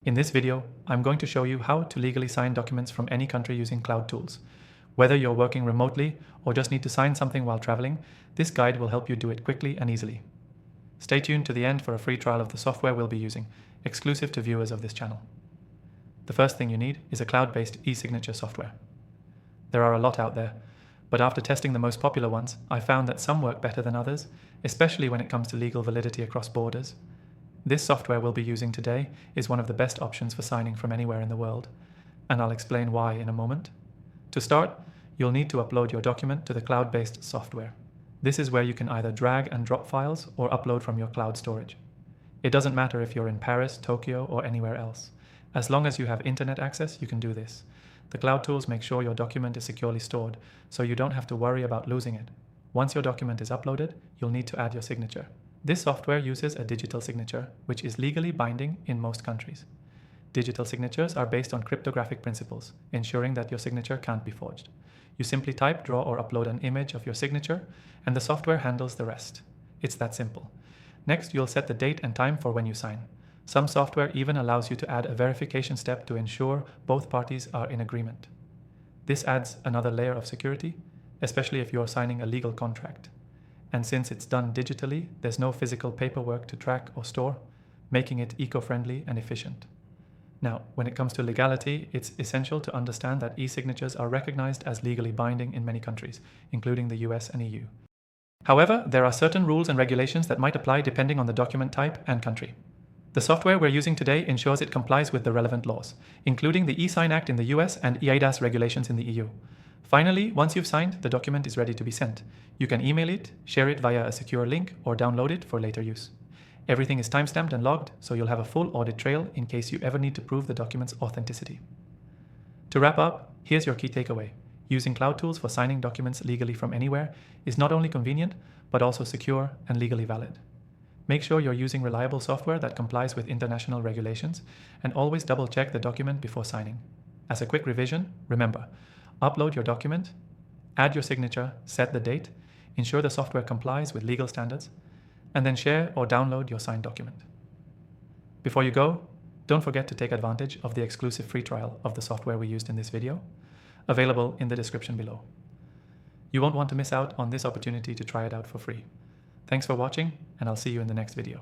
In this video, I'm going to show you how to legally sign documents from any country using cloud tools. Whether you're working remotely or just need to sign something while traveling, this guide will help you do it quickly and easily. Stay tuned to the end for a free trial of the software we'll be using, exclusive to viewers of this channel. The first thing you need is a cloud-based e-signature software. There are a lot out there, but after testing the most popular ones, I found that some work better than others, especially when it comes to legal validity across borders. This software we'll be using today is one of the best options for signing from anywhere in the world, and I'll explain why in a moment. To start, you'll need to upload your document to the cloud-based software. This is where you can either drag and drop files or upload from your cloud storage. It doesn't matter if you're in Paris, Tokyo, or anywhere else. As long as you have internet access, you can do this. The cloud tools make sure your document is securely stored, so you don't have to worry about losing it. Once your document is uploaded, you'll need to add your signature. This software uses a digital signature, which is legally binding in most countries. Digital signatures are based on cryptographic principles, ensuring that your signature can't be forged. You simply type, draw, or upload an image of your signature, and the software handles the rest. It's that simple. Next, you'll set the date and time for when you sign. Some software even allows you to add a verification step to ensure both parties are in agreement. This adds another layer of security, especially if you're signing a legal contract. And since it's done digitally, there's no physical paperwork to track or store, making it eco-friendly and efficient. Now, when it comes to legality, it's essential to understand that e-signatures are recognized as legally binding in many countries, including the US and EU. However, there are certain rules and regulations that might apply depending on the document type and country. The software we're using today ensures it complies with the relevant laws, including the eSign Act in the US and eIDAS regulations in the EU. Finally, once you've signed, the document is ready to be sent. You can email it, share it via a secure link, or download it for later use. Everything is timestamped and logged, so you'll have a full audit trail in case you ever need to prove the document's authenticity. To wrap up, here's your key takeaway. Using cloud tools for signing documents legally from anywhere is not only convenient, but also secure and legally valid. Make sure you're using reliable software that complies with international regulations, and always double-check the document before signing. As a quick revision, remember, upload your document, add your signature, set the date, ensure the software complies with legal standards, and then share or download your signed document. Before you go, don't forget to take advantage of the exclusive free trial of the software we used in this video, available in the description below. You won't want to miss out on this opportunity to try it out for free. Thanks for watching, and I'll see you in the next video.